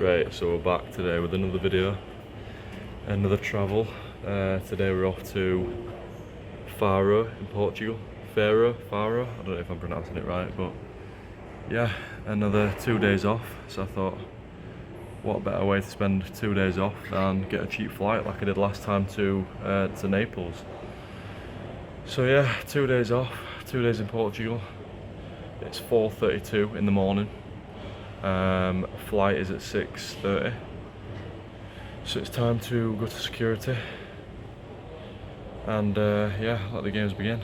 Right, so we're back today with another video, another travel. Today we're off to Faro in Portugal. Faro, I don't know if I'm pronouncing it right, but yeah, another 2 days off. So I thought, what better way to spend 2 days off than get a cheap flight like I did last time to Naples. So yeah, 2 days off, 2 days in Portugal. It's 4:32 in the morning. Flight is at 6:30, so it's time to go to security and yeah, let the games begin.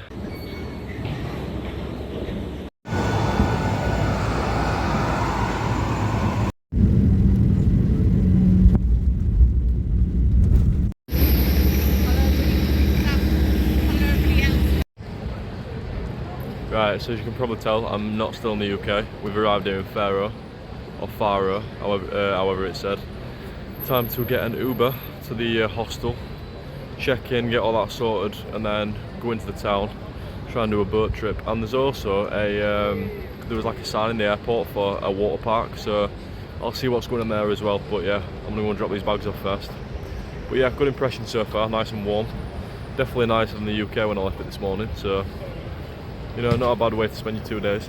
Right, so as you can probably tell, I'm not still in the UK. We've arrived here in Faro, or Faro, however it's said. Time to get an Uber to the hostel, check in, get all that sorted, and then go into the town, try and do a boat trip. And there's also there was like a sign in the airport for a water park, so I'll see what's going on there as well. But yeah, I'm gonna go and drop these bags off first. But yeah, good impression so far, nice and warm. Definitely nicer than the UK when I left it this morning, so you know, not a bad way to spend your 2 days.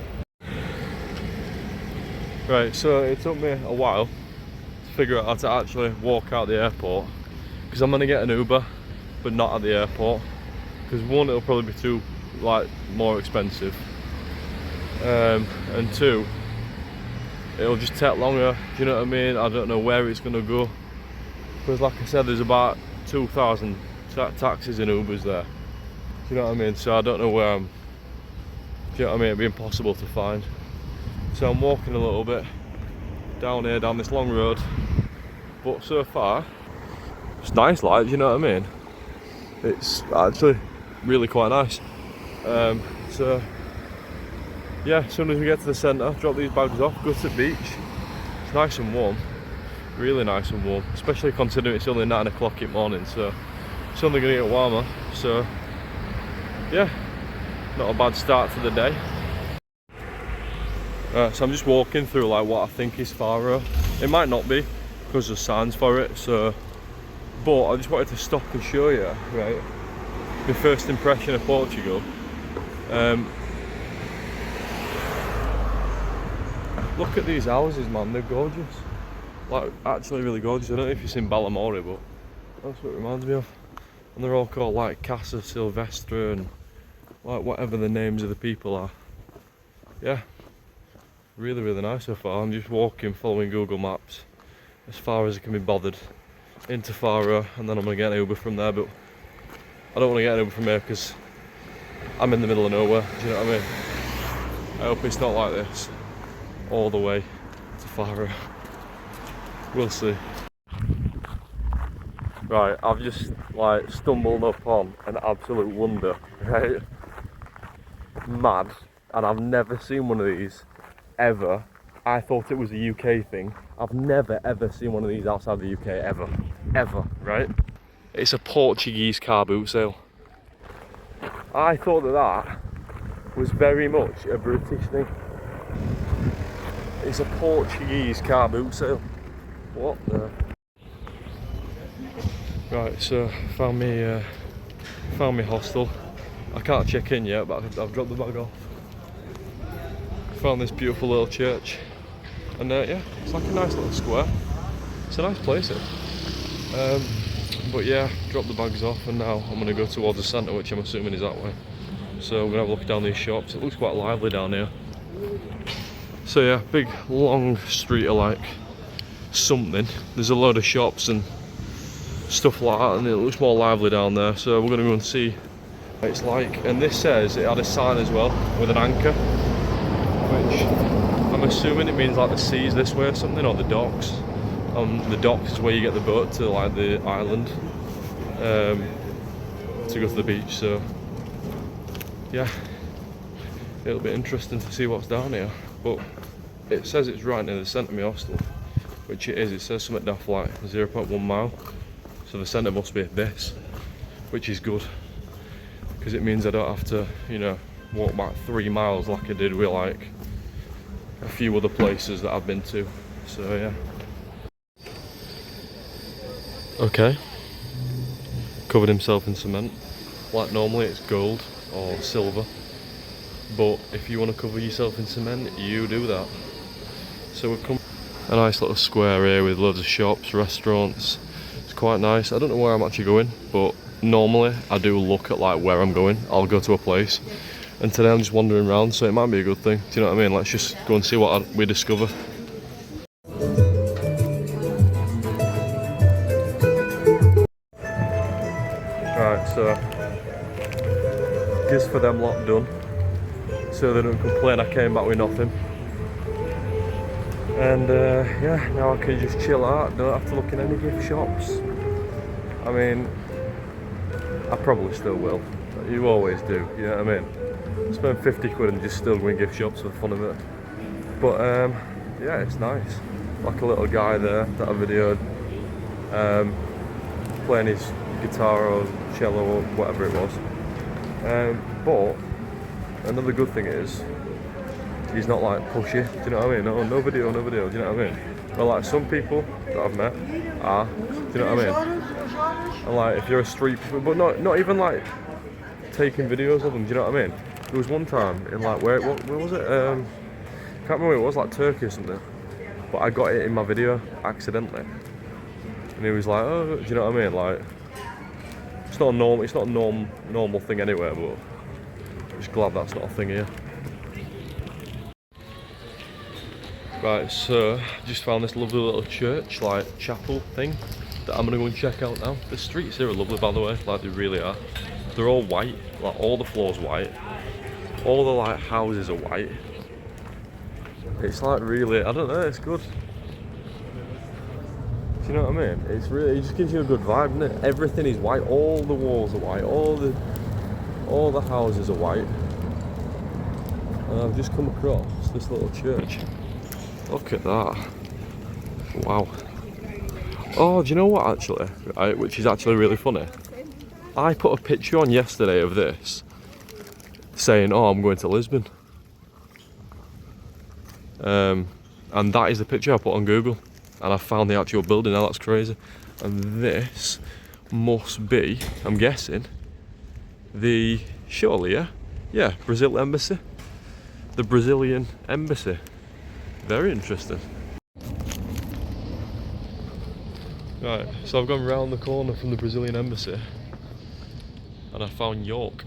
Right, so it took me a while to figure out how to actually walk out the airport, because I'm gonna get an Uber, but not at the airport, because one, it'll probably be more expensive, and two, it'll just take longer. Do you know what I mean? I don't know where it's gonna go, because like I said, there's about 2,000 taxis and Ubers there. Do you know what I mean? So I don't know where I'm. Do you know what I mean? It'd be impossible to find. So I'm walking a little bit down here, down this long road. But so far, it's nice, like, you know what I mean? It's actually really quite nice. So yeah, as soon as we get to the centre, drop these bags off, go to the beach. It's nice and warm, really nice and warm, especially considering it's only 9 o'clock in the morning, so it's only going to get warmer. So yeah, not a bad start to the day. So I'm just walking through like what I think is Faro. It might not be, because there's signs for it, so, but I just wanted to stop and show you, right, my first impression of Portugal. Look at these houses, man, they're gorgeous. Like, actually really gorgeous. I don't know if you've seen Ballamore, but that's what it reminds me of. And they're all called like Casa Silvestre and like whatever the names of the people are. Yeah, really, really nice so far. I'm just walking, following Google Maps as far as I can be bothered into Faro, and then I'm gonna get an Uber from there. But I don't want to get an Uber from here because I'm in the middle of nowhere. Do you know what I mean? I hope it's not like this all the way to Faro. We'll see. Right, I've just like stumbled upon an absolute wonder, right? Mad, and I've never seen one of these ever. I thought it was a UK thing. I've never ever seen one of these outside the UK ever, right? It's a Portuguese car boot sale. I thought that was very much a British thing. It's a Portuguese car boot sale. What the? Right, so found me hostel. I can't check in yet, but I've dropped the bag off. Found this beautiful little church, and yeah, it's like a nice little square. It's a nice place here. But yeah, dropped the bags off, and now I'm going to go towards the centre, which I'm assuming is that way. So we're going to have a look down these shops. It looks quite lively down here. So yeah, big long street of like something. There's a load of shops and stuff like that, and it looks more lively down there. So we're going to go and see what it's like. And this says it had a sign as well with an anchor, which I'm assuming it means like the sea's this way or something, or the docks. The docks is where you get the boat to like the island to go to the beach. So yeah, it'll be interesting to see what's down here. But it says it's right near the centre of my hostel, which it is. It says something daft like 0.1 mile. So the centre must be this, which is good, because it means I don't have to, you know, walk back 3 miles like I did with like a few other places that I've been to. So yeah. Okay. Covered himself in cement. Like normally it's gold or silver. But if you want to cover yourself in cement, you do that. So we've come a nice little square here with loads of shops, restaurants. It's quite nice. I don't know where I'm actually going, but normally I do look at like where I'm going. I'll go to a place. And today I'm just wandering around, so it might be a good thing. Do you know what I mean? Let's just go and see what we discover. Right, so just for them lot done, so they don't complain I came back with nothing. And yeah, now I can just chill out, don't have to look in any gift shops. I mean, I probably still will. You always do, you know what I mean? Spend 50 quid and just still go in gift shops for the fun of it. But yeah, it's nice. Like a little guy there that I videoed, playing his guitar or cello or whatever it was. But another good thing is, he's not like pushy, do you know what I mean? No video, do you know what I mean? Well, like some people that I've met are, do you know what I mean? And like if you're a street, but not even like taking videos of them, do you know what I mean? There was one time in like, where was it? Can't remember where it was, like Turkey or something. But I got it in my video accidentally. And he was like, oh, do you know what I mean? Like, it's not a normal thing anywhere, but I'm just glad that's not a thing here. Right, so just found this lovely little church, like chapel thing, that I'm gonna go and check out now. The streets here are lovely, by the way, like they really are. They're all white, like all the floors white. All the like houses are white. It's like really, I don't know, it's good. Do you know what I mean? It's really, it just gives you a good vibe, doesn't it? Everything is white, all the walls are white, all the houses are white. And I've just come across this little church. Look at that. Wow. Oh, do you know what actually? Right, which is actually really funny. I put a picture on yesterday of this, saying, oh, I'm going to Lisbon. And that is the picture I put on Google. And I found the actual building now, that's crazy. And this must be, I'm guessing, surely, yeah, Brazil Embassy. The Brazilian Embassy. Very interesting. Right, so I've gone round the corner from the Brazilian Embassy and I found York.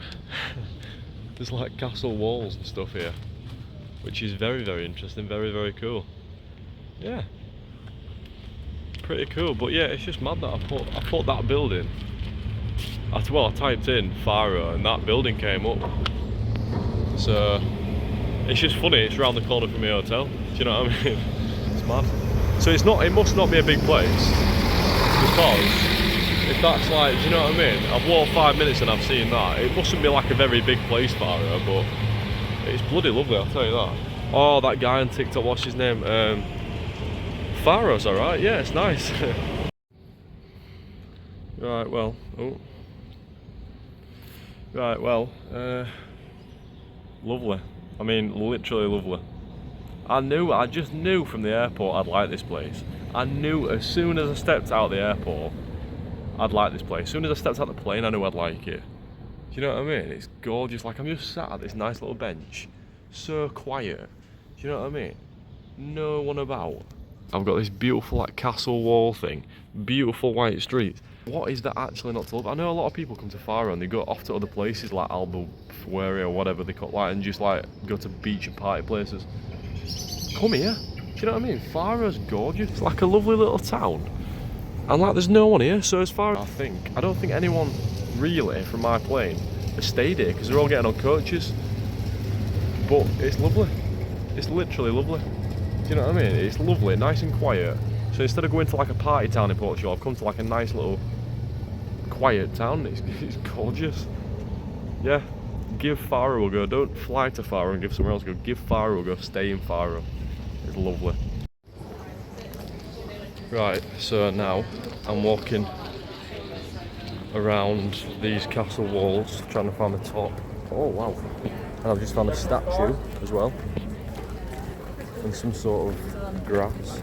There's like castle walls and stuff here, which is very, very interesting, very, very cool. Yeah, pretty cool. But yeah, it's just mad that I put that building. I typed in Faro and that building came up. So it's just funny. It's around the corner from my hotel. Do you know what I mean? It's mad. So it must not be a big place, because if that's like, do you know what I mean? I've walked 5 minutes and I've seen that. It mustn't be like a very big place, Faro, but it's bloody lovely, I'll tell you that. Oh, that guy on TikTok, what's his name? Faro's alright, yeah, it's nice. Right, well, lovely. I mean, literally lovely. I just knew from the airport I'd like this place. I knew as soon as I stepped out of the airport, I'd like this place. As soon as I stepped out the plane, I knew I'd like it. Do you know what I mean? It's gorgeous. Like, I'm just sat at this nice little bench, so quiet. Do you know what I mean? No one about. I've got this beautiful like castle wall thing, beautiful white streets. What is that actually not to love? I know a lot of people come to Faro and they go off to other places like Albuquerque or whatever they call, like, and just like go to beach and party places. Come here. Do you know what I mean? Faro's gorgeous. It's like a lovely little town. And like there's no one here, so as far as I don't think anyone really from my plane has stayed here because they're all getting on coaches. But it's lovely. It's literally lovely. Do you know what I mean? It's lovely, nice and quiet. So instead of going to like a party town in Portugal, I've come to like a nice little quiet town. It's gorgeous. Yeah, give Faro a go. Don't fly to Faro and give somewhere else a go. Give Faro a go. Stay in Faro. It's lovely. Right, so now I'm walking around these castle walls, trying to find the top. Oh wow. And I've just found a statue as well. And some sort of grass.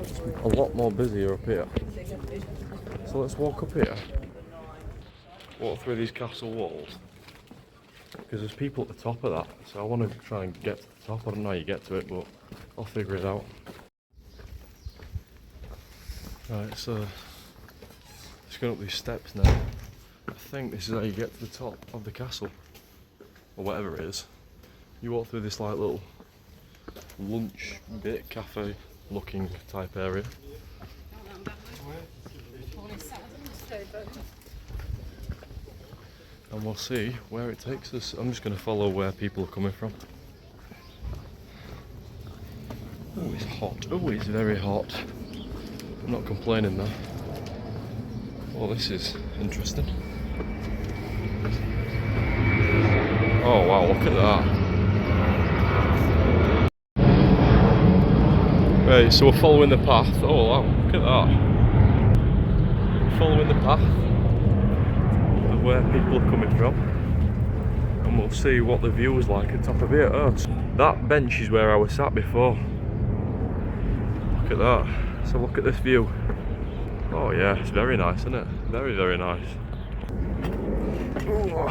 It's a lot more busier up here. So let's walk up here. Walk through these castle walls. Because there's people at the top of that. So I want to try and get to the top. I don't know how you get to it, but I'll figure it out. Right, so just going up these steps now. I think this is how you get to the top of the castle. Or whatever it is. You walk through this like little lunch bit, cafe looking type area. And we'll see where it takes us. I'm just going to follow where people are coming from. Oh, it's hot. Oh, it's very hot. I'm not complaining though. Well, this is interesting. Oh wow, look at that. Right, so we're following the path. Oh wow, look at that. Following the path of where people are coming from. And we'll see what the view is like at the top of here. Oh, that bench is where I was sat before. Look at that. So look at this view. Oh yeah, it's very nice, isn't it? Very, very nice. Ooh.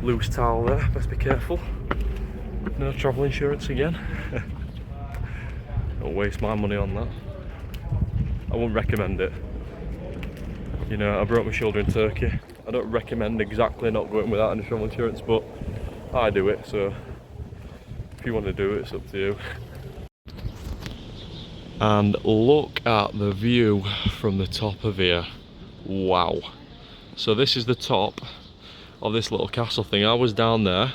Loose towel there, best be careful. No travel insurance again. Don't waste my money on that. I wouldn't recommend it. You know, I broke my shoulder in Turkey. I don't recommend exactly not going without any travel insurance, but I do it, so if you want to do it, it's up to you. And look at the view from the top of here. Wow. So this is the top of this little castle thing. I was down there.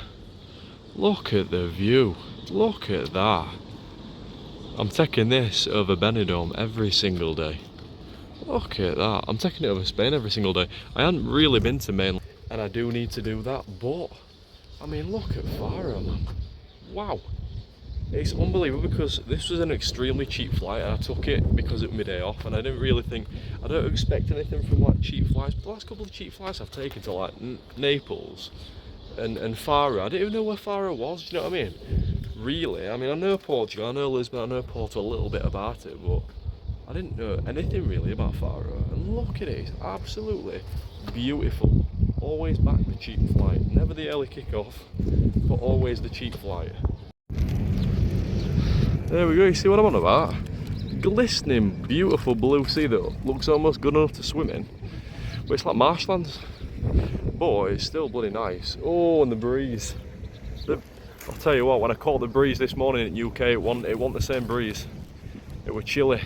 Look at the view. Look at that. I'm taking this over Benidorm every single day. Look at that. I'm taking it over Spain every single day. I hadn't really been to mainland, and I do need to do that, but I mean, look at Faro, man. Wow. It's unbelievable because this was an extremely cheap flight and I took it because it was my day off, and I didn't really think, I don't expect anything from like cheap flights, but the last couple of cheap flights I've taken to like Naples and Faro, I didn't even know where Faro was, do you know what I mean? Really, I mean, I know Portugal, I know Lisbon, I know Porto a little bit about it, but I didn't know anything really about Faro. And look at it, it's absolutely beautiful. Always back the cheap flight, never the early kick-off, but always the cheap flight. There we go, you see what I'm on about? Glistening, beautiful blue sea that looks almost good enough to swim in. But it's like marshlands. But it's still bloody nice. Oh, and the breeze. I'll tell you what, when I caught the breeze this morning in UK, it wasn't the same breeze. It was chilly.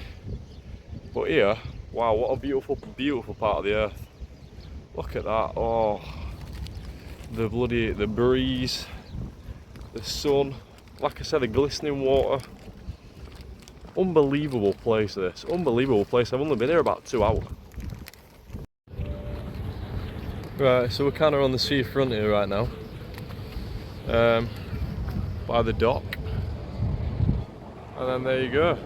But here, wow, what a beautiful, beautiful part of the earth. Look at that, oh. The breeze, the sun, like I said, the glistening water. Unbelievable place this, unbelievable place. I've only been here about 2 hours. Right, so we're kind of on the seafront here right now. By the dock. And then there you go.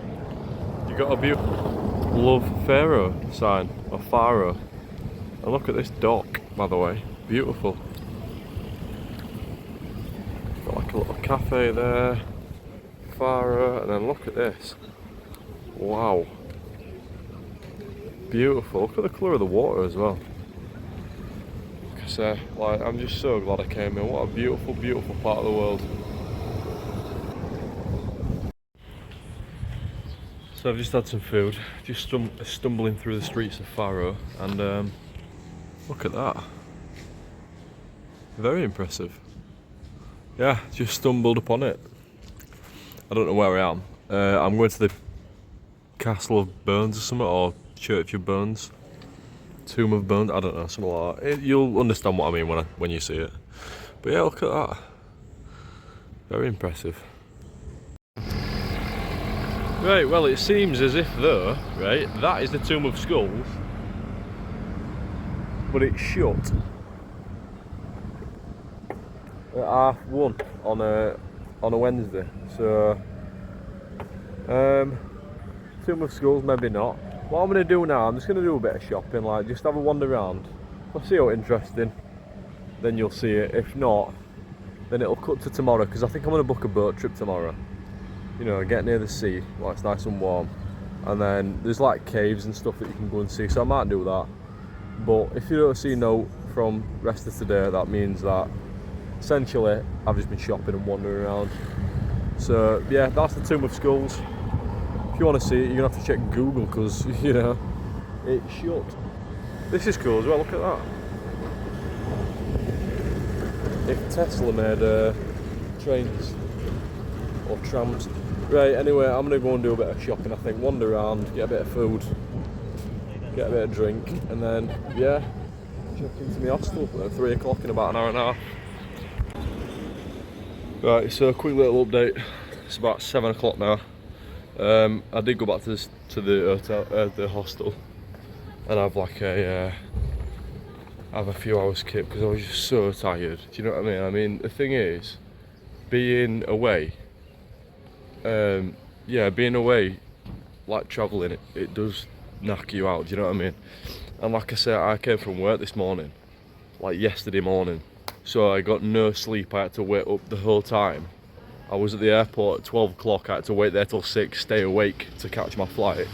You got a beautiful Love Faro sign, or Faro. And look at this dock, by the way, beautiful. Got like a little cafe there, Faro, and then look at this. Wow. Beautiful, look at the colour of the water as well. Like I say, like, I'm just so glad I came here. What a beautiful, beautiful part of the world. So I've just had some food, just stumbling through the streets of Faro, and look at that. Very impressive. Yeah, just stumbled upon it. I don't know where I am. I'm going to the Castle of Burns or something, or Church of Burns, Tomb of Burns, I don't know, something like that. You'll understand what I mean when you see it. But yeah, look at that. Very impressive. Right, well, it seems as if though, right, that is the Tomb of Skulls, but it's shut at 1:30 on a Wednesday. So Tomb of Skulls, maybe not. What I'm going to do now, I'm just going to do a bit of shopping, like just have a wander around. If I see how interesting, then you'll see it. If not, then it'll cut to tomorrow, because I think I'm going to book a boat trip tomorrow. You know, get near the sea while it's nice and warm. and then there's like caves and stuff that you can go and see, so I might do that. But if you don't see a note from rest of today, that means that essentially I've just been shopping and wandering around. So yeah, that's the Tomb of Skulls. If you want to see it, you're gonna have to check Google, because you know it's shut. This is cool as well, look at that. If Tesla made trains or trams. Right, anyway, I'm gonna go and do a bit of shopping, I think. Wander around, get a bit of food, get a bit of drink, and then, yeah, check into my hostel at 3 o'clock in about an hour and a half. Right, so a quick little update. It's about 7 o'clock now. I did go back to the hotel, the hostel, and have like a few hours skip because I was just so tired. Do you know what I mean? I mean, the thing is, being away, being away, like travelling, it does knock you out. Do you know what I mean? And like I said, I came from work this morning, like yesterday morning, so I got no sleep. I had to wait up the whole time. I was at the airport at 12 o'clock. I had to wait there till 6, stay awake to catch my flight.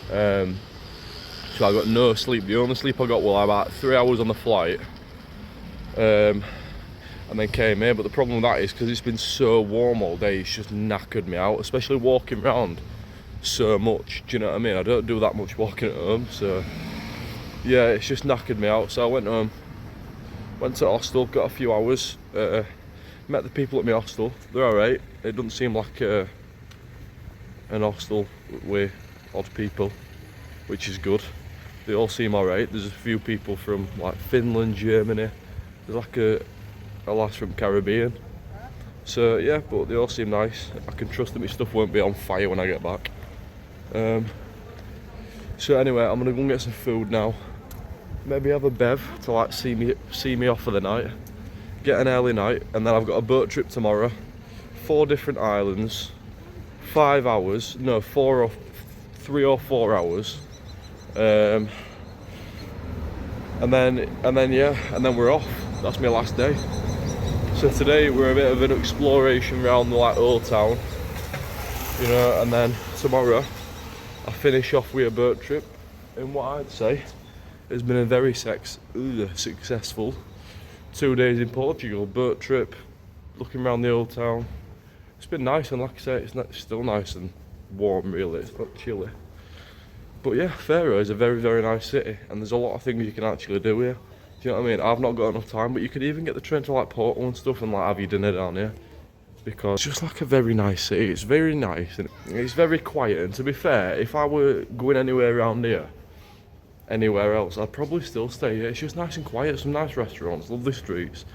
So I got no sleep. The only sleep I got was about 3 hours on the flight, and then came here. But the problem with that is because it's been so warm all day, it's just knackered me out, especially walking around so much. Do you know what I mean? I don't do that much walking at home, so yeah, it's just knackered me out. So I went home, went to the hostel, got a few hours, met the people at my hostel. They're alright. It doesn't seem like an hostel with odd people, which is good. They all seem alright. There's a few people from like Finland, Germany. There's like a lass from Caribbean. So yeah, but they all seem nice. I can trust that my stuff won't be on fire when I get back. So anyway, I'm gonna go and get some food now. Maybe have a bev to like see me off for the night. Get an early night, and then I've got a boat trip tomorrow. 4 different islands, 5 hours. No, 3 or 4 hours. And then we're off. That's my last day. So today we're a bit of an exploration around the like old town, you know, and then tomorrow I finish off with a boat trip in what I'd say has been a very successful 2 days in Portugal. Boat trip, looking around the old town. It's been nice, and like I say, it's still nice and warm really, it's not chilly. But yeah, Faro is a very, very nice city, and there's a lot of things you can actually do here. Do you know what I mean? I've not got enough time, but you could even get the train to like Porto and stuff and like have your dinner down here. Because it's just like a very nice city. It's very nice and it's very quiet. And to be fair, if I were going anywhere around here, anywhere else, I'd probably still stay here. It's just nice and quiet, some nice restaurants, lovely streets.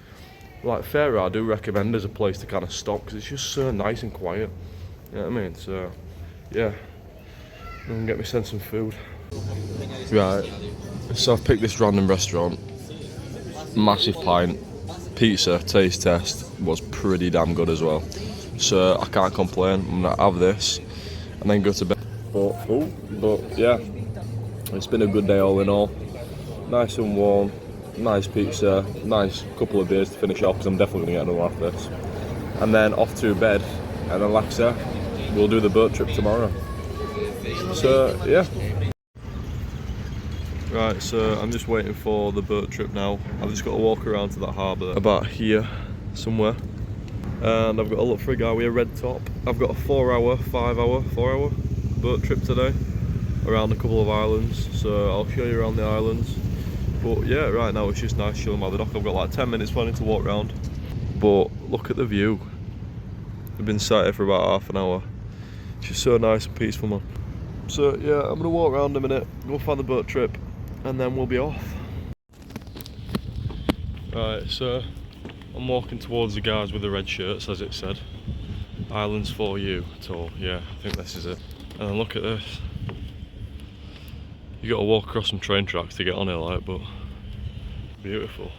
Like Faro, I do recommend as a place to kind of stop because it's just so nice and quiet. You know what I mean? So, yeah. I'm gonna get myself some food. Right, so I've picked this random restaurant. Massive pint, pizza, taste test was pretty damn good as well. So I can't complain. I'm gonna have this and then go to bed. But yeah, it's been a good day all in all. Nice and warm, nice pizza, nice couple of beers to finish off because I'm definitely gonna get another after this. And then off to bed, and then like I said, we'll do the boat trip tomorrow. So yeah. Right, so I'm just waiting for the boat trip now. I've just got to walk around to that harbour about here somewhere, and I've got to look for a guy with a red top. I've got a 4 hour boat trip today around a couple of islands, so I'll show you around the islands. But yeah, right now it's just nice chilling by the dock. I've got like 10 minutes planning to walk around, but look at the view. I've been sat here for about half an hour. It's just so nice and peaceful, man. So yeah, I'm gonna walk around a minute, go find the boat trip, and then we'll be off. Right, so I'm walking towards the guys with the red shirts, as it said. Islands for you tour. Yeah, I think this is it. And then look at this. You got to walk across some train tracks to get on here, like, but beautiful.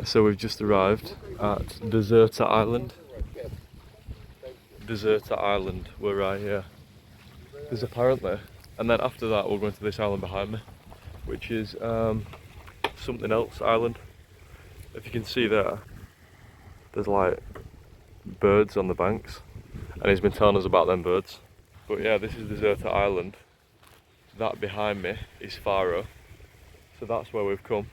Right, so we've just arrived at Deserta Island. Deserta Island, we're right here. There's apparently, and then after that we're going to this island behind me, which is something else island. If you can see there, there's like birds on the banks, and he's been telling us about them birds. But yeah, this is Deserta Island. That behind me is Faro, so that's where we've come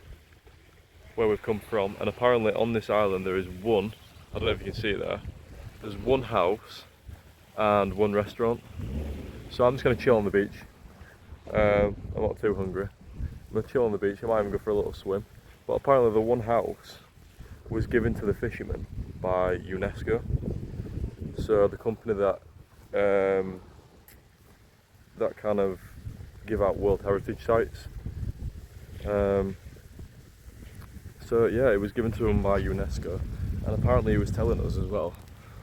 from. And apparently on this island there is one, I don't know if you can see it there, there's one house and one restaurant. So I'm just going to chill on the beach. I'm not too hungry. I'm going to chill on the beach. I might even go for a little swim. But apparently the one house was given to the fishermen by UNESCO. So the company that that kind of give out World Heritage sites. So yeah, it was given to him by UNESCO, and apparently he was telling us as well,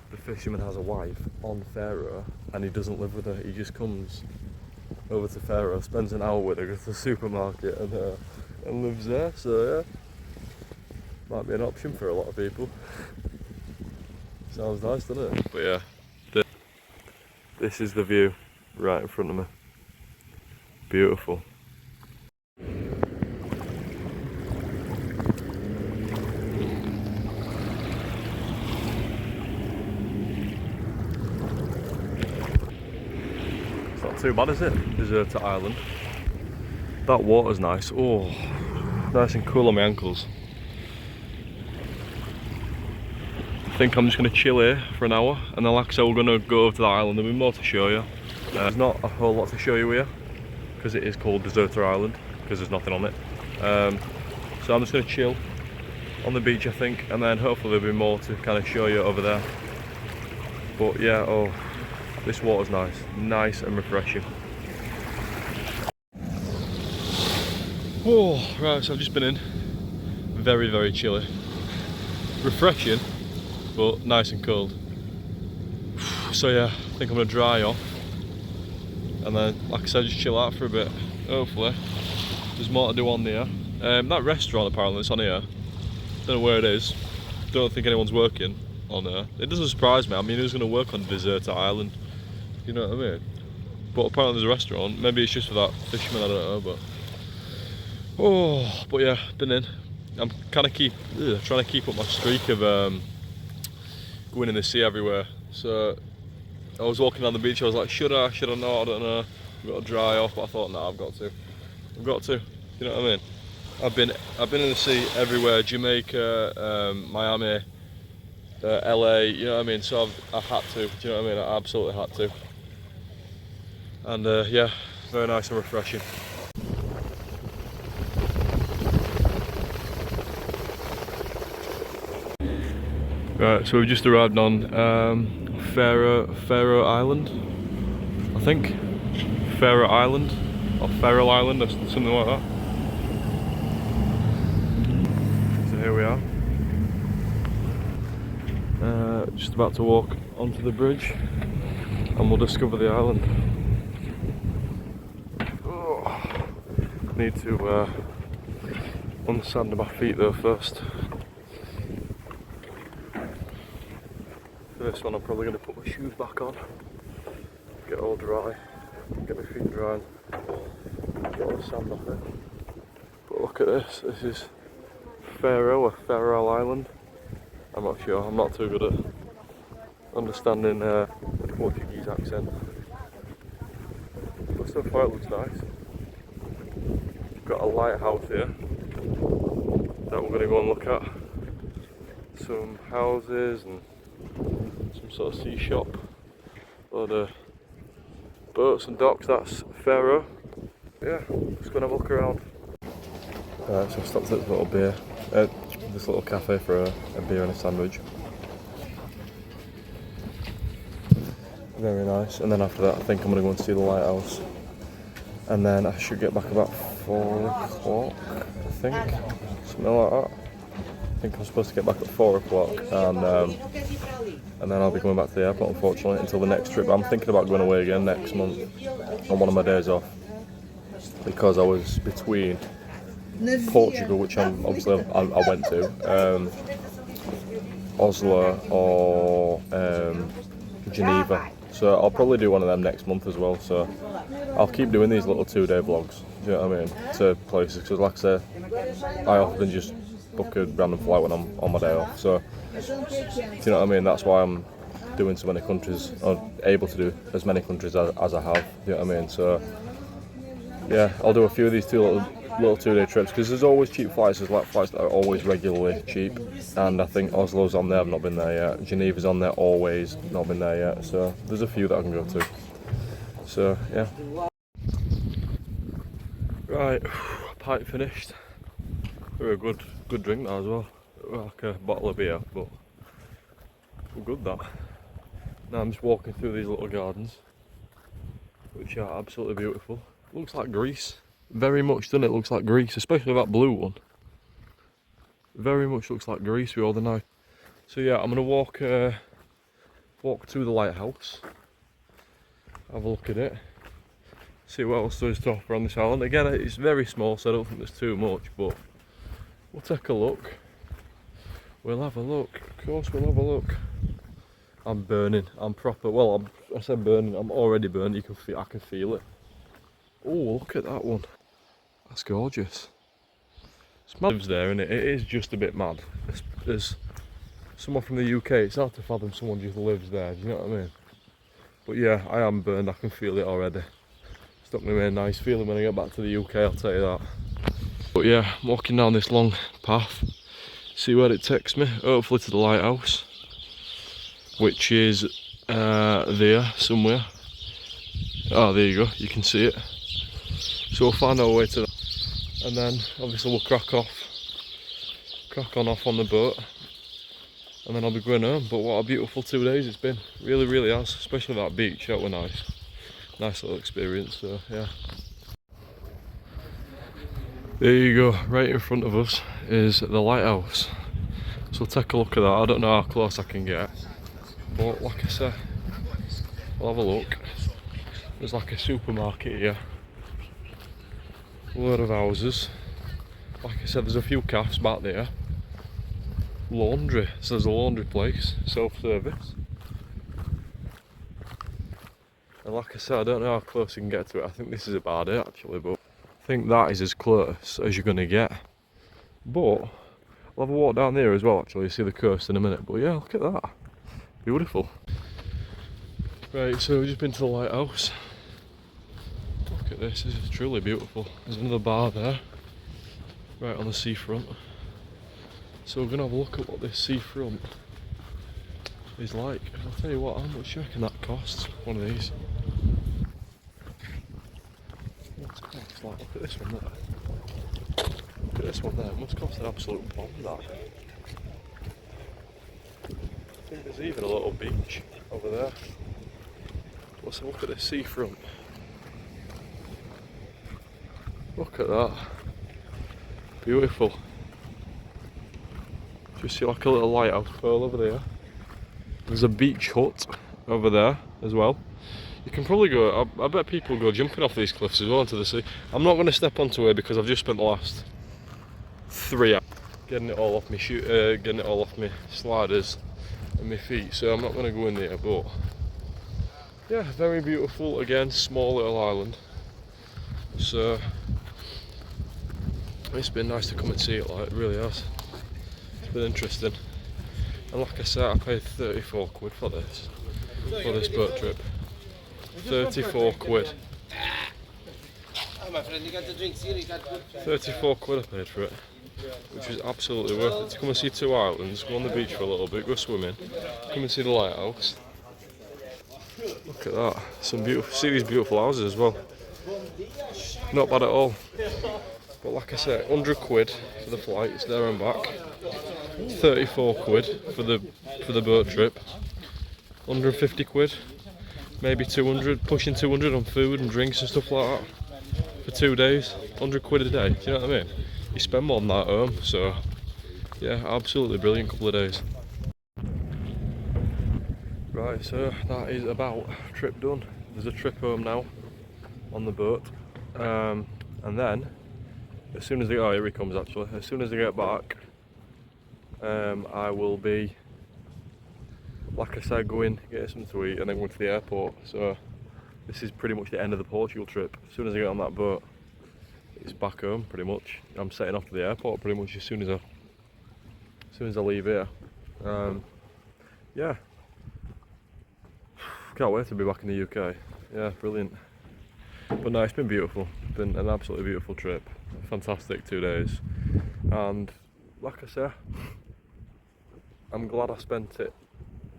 the fisherman has a wife on Faro and he doesn't live with her. He just comes over to Faro, spends an hour with her, goes to the supermarket and lives there. So yeah, might be an option for a lot of people. Sounds nice, doesn't it? But yeah, this is the view right in front of me. Beautiful. It's not too bad, is it? Deserta Island. That water's nice. Oh, nice and cool on my ankles. I think I'm just going to chill here for an hour, and then like I said, we're going to go over to the island. There'll be more to show you. There's not a whole lot to show you here, because it is called Deserta Island, because there's nothing on it. So I'm just going to chill on the beach, I think, and then hopefully there'll be more to kind of show you over there. But yeah, oh, this water's nice and refreshing. Oh, right, so I've just been in. Very, very chilly. Refreshing, but nice and cold. So yeah, I think I'm going to dry off. And then, like I said, just chill out for a bit. Hopefully, there's more to do on there. That restaurant apparently, it's on here. Don't know where it is. Don't think anyone's working on there. It doesn't surprise me. I mean, who's going to work on Deserta Island? You know what I mean? But apparently there's a restaurant. Maybe it's just for that fisherman, I don't know. But oh, but yeah, been in. I'm kind of trying to keep up my streak of going in the sea everywhere. So I was walking down the beach. I was like, should I not? I don't know. I've got to dry off. But I thought, nah, I've got to. You know what I mean? I've been in the sea everywhere. Jamaica, Miami, LA. You know what I mean? So I had to. Do you know what I mean? I absolutely had to. And yeah, very nice and refreshing. Right, so we've just arrived on Faro Island, I think. Faro Island, or Faro Island, or something like that. So here we are. Just about to walk onto the bridge, and we'll discover the island. Oh, need to unsand my feet though first. For this one I'm probably going to put my shoes back on, get all dry, get my feet dry, get all the sand off it. But look at this, this is Faro, or Faro Island. I'm not sure, I'm not too good at understanding the Portuguese accent. But so far it looks nice. We've got a lighthouse here that we're going to go and look at. Some houses and some sort of sea shop, a load of boats and docks. That's Faro. Yeah, just gonna have a look around. Alright, so I've stopped at this little cafe for a beer and a sandwich. Very nice. And then after that I think I'm gonna go and see the lighthouse, and then I should get back about 4 o'clock, I think, something like that. I think I'm supposed to get back at 4 o'clock, and then I'll be going back to the airport, unfortunately, until the next trip. I'm thinking about going away again next month on one of my days off, because I was between Portugal, which I went to, Oslo or Geneva. So I'll probably do one of them next month as well. So I'll keep doing these little 2-day vlogs. Do you know what I mean? To places, because like I say, I often just book a random flight when I'm on my day off. So do you know what I mean? That's why I'm doing so many countries, or able to do as many countries as I have. Do you know what I mean? So yeah, I'll do a few of these little 2-day trips, because there's always cheap flights. There's like flights that are always regularly cheap, and I think Oslo's on there, I've not been there yet. Geneva's on there, always, not been there yet. So there's a few that I can go to. So yeah. Right, pint finished. They're a good drink now as well. Like a bottle of beer, but good that. Now I'm just walking through these little gardens, which are absolutely beautiful. Looks like Greece. Very much, doesn't it? Looks like Greece, especially that blue one. Very much looks like Greece with all the night. So yeah, I'm gonna walk to the lighthouse, have a look at it, see what else there is to offer on this island. Again, it's very small, so I don't think there's too much, but we'll take a look. We'll have a look. Of course, we'll have a look. I'm burning. I'm proper. Well, I said burning. I'm already burned. You can feel. I can feel it. Oh, look at that one. That's gorgeous. It's mad lives there, and it is just a bit mad. As someone from the UK, it's hard to fathom someone just lives there. Do you know what I mean? But yeah, I am burned. I can feel it already. It's not going to be a nice feeling when I get back to the UK. I'll tell you that. But yeah, I'm walking down this long path. See where it takes me. Hopefully to the lighthouse, which is there somewhere. Oh, there you go. You can see it. So we'll find our way to that, and then obviously we'll crack on off on the boat, and then I'll be going home. But what a beautiful 2 days it's been. Really, really has. Especially that beach. That was nice. Nice little experience. So yeah. There you go. Right in front of us is the lighthouse. So we'll take a look at that. I don't know how close I can get, but like I said, we'll have a look. There's like a supermarket here. A load of houses. Like I said, there's a few cafes back there. Laundry. So there's a laundry place, self-service. And like I said, I don't know how close you can get to it. I think this is about it actually, but I think that is as close as you're going to get. But I'll have a walk down there as well actually, see the coast in a minute. But yeah, look at that. Beautiful. Right, so we've just been to the lighthouse. Look at this is truly beautiful. There's another bar there, right on the seafront. So we're going to have a look at what this seafront is like. I'll tell you what, how much do you reckon that costs? One of these. What's it cost? Like, look at this one there. Look at this one there. It must cost an absolute bomb, that. I think there's even a little beach over there. Let's have a look at this seafront. Look at that. Beautiful. Just see like a little lighthouse pearl over there. There's a beach hut over there as well. You can probably go, I bet people go jumping off these cliffs as well into the sea. I'm not going to step onto it because I've just spent the last 3 hours getting it all off my sliders and my feet, so I'm not going to go in there. But yeah, very beautiful. Again, small little island. So it's been nice to come and see it, like, it really has. It's been interesting. And like I said, I paid 34 quid for this boat trip. 34 quid. 34 quid I paid for it, which is absolutely worth it. To come and see 2 islands, go on the beach for a little bit, go swimming, come and see the lighthouse. Look at that. Some beautiful, see these beautiful houses as well. Not bad at all. But like I said, 100 quid for the flights there and back. 34 quid for the boat trip. 150 quid, maybe 200, pushing 200 on food and drinks and stuff like that for 2 days. 100 quid a day, do you know what I mean? You spend more than that at home, so yeah, absolutely brilliant couple of days. Right, so that is about trip done. There's a trip home now on the boat, and then as soon as oh, here he comes actually. As soon as I get back, I will be, like I said, going get something to eat and then going to the airport. So this is pretty much the end of the Portugal trip. As soon as I get on that boat, it's back home pretty much. I'm setting off to the airport pretty much as soon as I leave here. Yeah, can't wait to be back in the UK. Yeah, brilliant. But no, it's been beautiful. It's been an absolutely beautiful trip. Fantastic 2 days. And like I say, I'm glad I spent it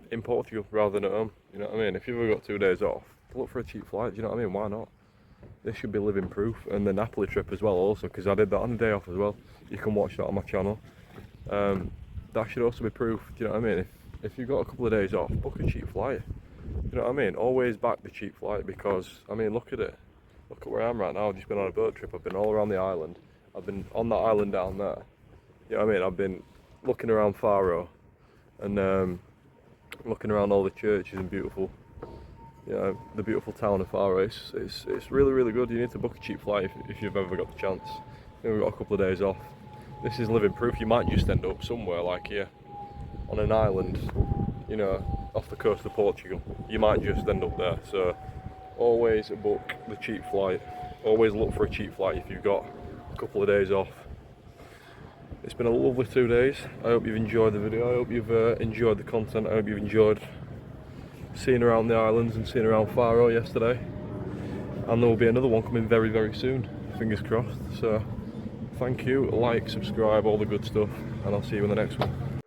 in Portugal rather than at home. You know what I mean? If you've ever got 2 days off, look for a cheap flight. Do you know what I mean? Why not? This should be living proof. And the Napoli trip as well also, because I did that on the day off as well. You can watch that on my channel. That should also be proof. Do you know what I mean? If you've got a couple of days off, book a cheap flight. You know what I mean? Always back the cheap flight, because, I mean, look at it. Look at where I am right now. I've just been on a boat trip. I've been all around the island. I've been on that island down there. You know what I mean? I've been looking around Faro and looking around all the churches and beautiful, you know, the beautiful town of Faro. It's really, really good. You need to book a cheap flight if you've ever got the chance. You know, we've got a couple of days off. This is living proof. You might just end up somewhere like here on an island, you know, off the coast of Portugal. You might just end up there. So always book the cheap flight. Always look for a cheap flight if you've got a couple of days off. It's been a lovely 2 days. I hope you've enjoyed the video. I hope you've enjoyed the content. I hope you've enjoyed seeing around the islands and seeing around Faro yesterday. And there will be another one coming very, very soon. Fingers crossed. So thank you. Like, subscribe, all the good stuff. And I'll see you in the next one.